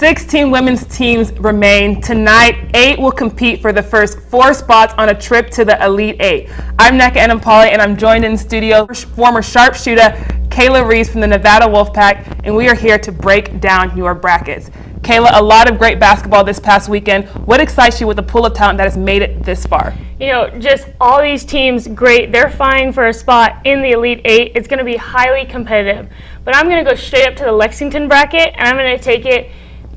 16 women's teams remain. Tonight, 8 will compete for the first 4 spots on a trip to the Elite 8. I'm Nneka Anampali, and I'm joined in studio by former sharpshooter Kayla Reeves from the Nevada Wolfpack, and we are here to break down your brackets. Kayla, a lot of great basketball this past weekend. What excites you with the pool of talent that has made it this far? You know, just all these teams, great. They're vying for a spot in the Elite 8. It's going to be highly competitive. But I'm going to go straight up to the Lexington bracket, and I'm going to take it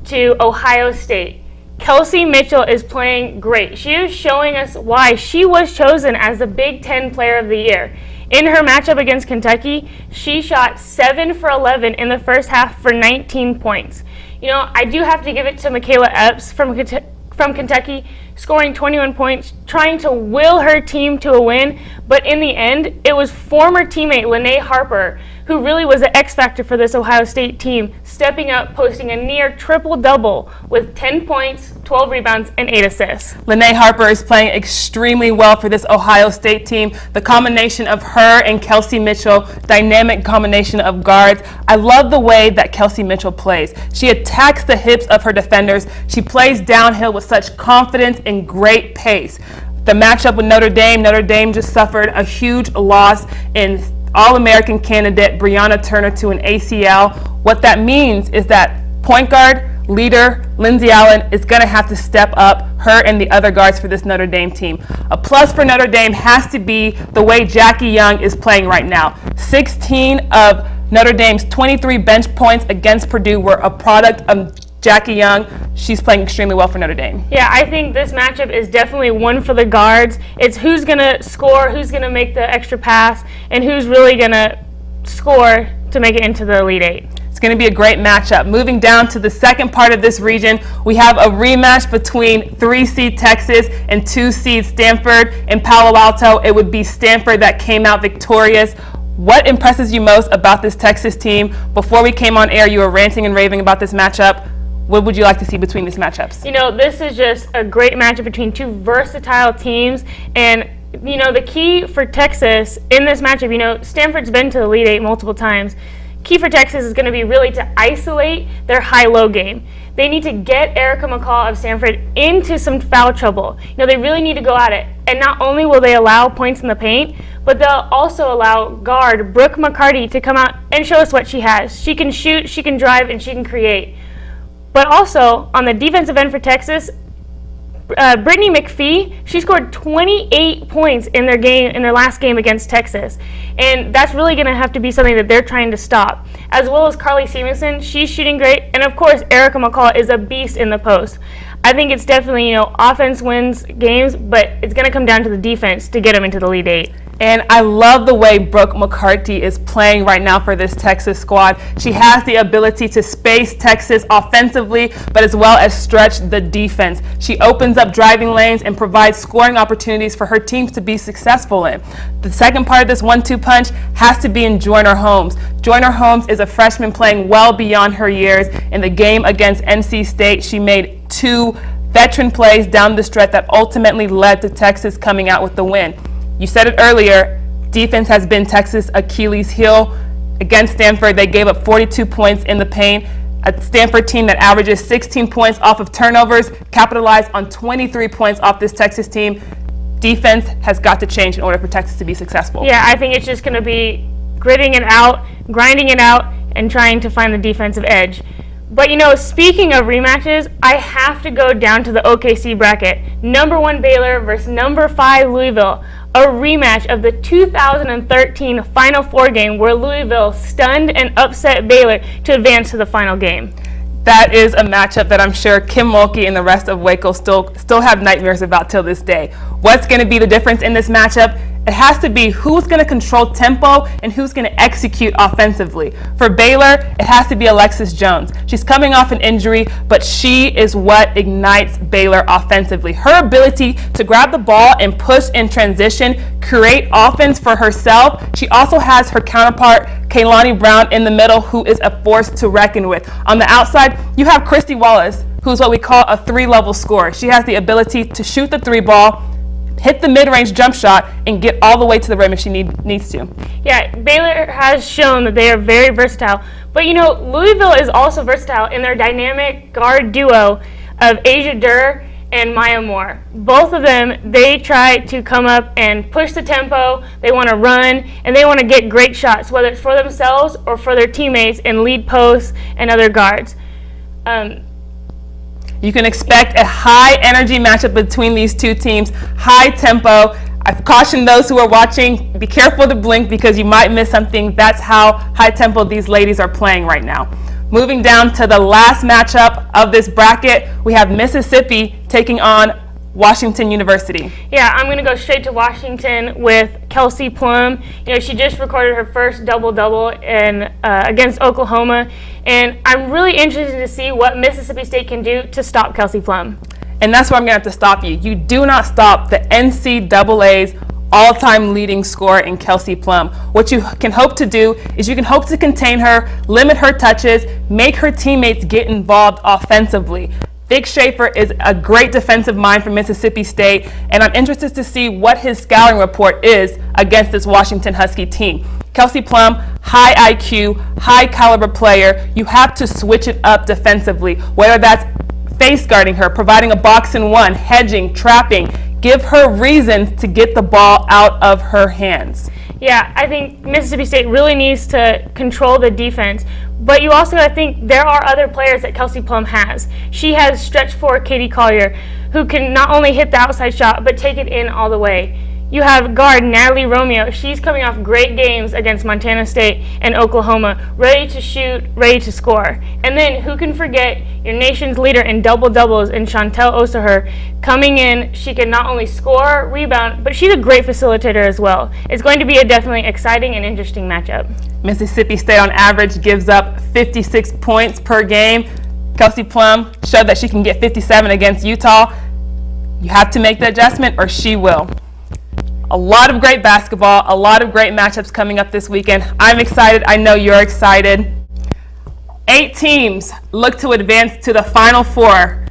to Ohio State. Kelsey Mitchell is playing great. She is showing us why she was chosen as the Big Ten Player of the Year. In her matchup against Kentucky, she shot 7 for 11 in the first half for 19 points. You know, I do have to give it to Michaela Epps from Kentucky, scoring 21 points, trying to will her team to a win, but in the end, it was former teammate Lene Harper who really was the X factor for this Ohio State team, stepping up, posting a near triple-double with 10 points, 12 rebounds, and 8 assists. Lene Harper is playing extremely well for this Ohio State team. The combination of her and Kelsey Mitchell, dynamic combination of guards. I love the way that Kelsey Mitchell plays. She attacks the hips of her defenders. She plays downhill with such confidence and great pace. The matchup with Notre Dame just suffered a huge loss in All-American candidate Brianna Turner to an ACL. What that means is that point guard, leader, Lindsey Allen is going to have to step up, her and the other guards for this Notre Dame team. A plus for Notre Dame has to be the way Jackie Young is playing right now. 16 of Notre Dame's 23 bench points against Purdue were a product of Jackie Young. She's playing extremely well for Notre Dame. Yeah, I think this matchup is definitely one for the guards. It's who's going to score, who's going to make the extra pass, and who's really going to score to make it into the Elite 8. It's going to be a great matchup. Moving down to the second part of this region, we have a rematch between 3-seed Texas and 2-seed Stanford. In Palo Alto, it would be Stanford that came out victorious. What impresses you most about this Texas team? Before we came on air, you were ranting and raving about this matchup. What would you like to see between these matchups? You know, this is just a great matchup between two versatile teams. And, you know, the key for Texas in this matchup, you know, Stanford's been to the Elite 8 multiple times. Key for Texas is going to be really to isolate their high-low game. They need to get Erica McCall of Stanford into some foul trouble. You know, they really need to go at it. And not only will they allow points in the paint, but they'll also allow guard Brooke McCarty to come out and show us what she has. She can shoot, she can drive, and she can create. But also, on the defensive end for Texas, Brittany McPhee, she scored 28 points in their last game against Texas. And that's really going to have to be something that they're trying to stop. As well as Carly Stevenson, she's shooting great. And of course, Erica McCall is a beast in the post. I think it's definitely, you know, offense wins games, but it's going to come down to the defense to get them into the Elite 8. And I love the way Brooke McCarty is playing right now for this Texas squad. She has the ability to space Texas offensively, but as well as stretch the defense. She opens up driving lanes and provides scoring opportunities for her teams to be successful in. The second part of this 1-2 punch has to be in Joyner Holmes. Joyner Holmes is a freshman playing well beyond her years. In the game against NC State, she made 2 veteran plays down the stretch that ultimately led to Texas coming out with the win. You said it earlier, defense has been Texas' Achilles heel. Against Stanford, they gave up 42 points in the paint. A Stanford team that averages 16 points off of turnovers capitalized on 23 points off this Texas team. Defense has got to change in order for Texas to be successful. Yeah, I think it's just going to be gritting it out, grinding it out, and trying to find the defensive edge. But, you know, speaking of rematches, I have to go down to the OKC bracket. Number 1 Baylor versus number 5 Louisville. A rematch of the 2013 Final Four game where Louisville stunned and upset Baylor to advance to the final game. That is a matchup that I'm sure Kim Mulkey and the rest of Waco still have nightmares about till this day. What's going to be the difference in this matchup? It has to be who's going to control tempo and who's going to execute offensively. For Baylor, it has to be Alexis Jones. She's coming off an injury, but she is what ignites Baylor offensively. Her ability to grab the ball and push in transition, create offense for herself. She also has her counterpart, Kaylani Brown, in the middle, who is a force to reckon with. On the outside, you have Christy Wallace, who's what we call a 3-level scorer. She has the ability to shoot the 3 ball, hit the mid-range jump shot, and get all the way to the rim if she needs to. Yeah, Baylor has shown that they are very versatile. But Louisville is also versatile in their dynamic guard duo of Asia Durr and Maya Moore. Both of them, they try to come up and push the tempo, they want to run, and they want to get great shots, whether it's for themselves or for their teammates in lead posts and other guards. You can expect a high energy matchup between these two teams, high tempo. I've cautioned those who are watching, be careful to blink because you might miss something. That's how high tempo these ladies are playing right now. Moving down to the last matchup of this bracket, we have Mississippi taking on Washington University. Yeah, I'm going to go straight to Washington with Kelsey Plum. She just recorded her first double-double against Oklahoma, and I'm really interested to see what Mississippi State can do to stop Kelsey Plum. And that's where I'm going to have to stop you. You do not stop the NCAA's all-time leading scorer in Kelsey Plum. What you can hope to do is you can hope to contain her, limit her touches, make her teammates get involved offensively. Vic Schaefer is a great defensive mind for Mississippi State, and I'm interested to see what his scouting report is against this Washington Husky team. Kelsey Plum, high IQ, high caliber player. You have to switch it up defensively, whether that's face guarding her, providing a box and one, hedging, trapping. Give her reasons to get the ball out of her hands. Yeah, I think Mississippi State really needs to control the defense. But you also got to think there are other players that Kelsey Plum has. She has stretch four Katie Collier, who can not only hit the outside shot, but take it in all the way. You have guard Natalie Romeo. She's coming off great games against Montana State and Oklahoma, ready to shoot, ready to score. And then who can forget your nation's leader in double-doubles in Chantel Osaher coming in. She can not only score, rebound, but she's a great facilitator as well. It's going to be a definitely exciting and interesting matchup. Mississippi State on average gives up 56 points per game. Kelsey Plum showed that she can get 57 against Utah. You have to make the adjustment or she will. A lot of great basketball, a lot of great matchups coming up this weekend. I'm excited. I know you're excited. 8 teams look to advance to the Final Four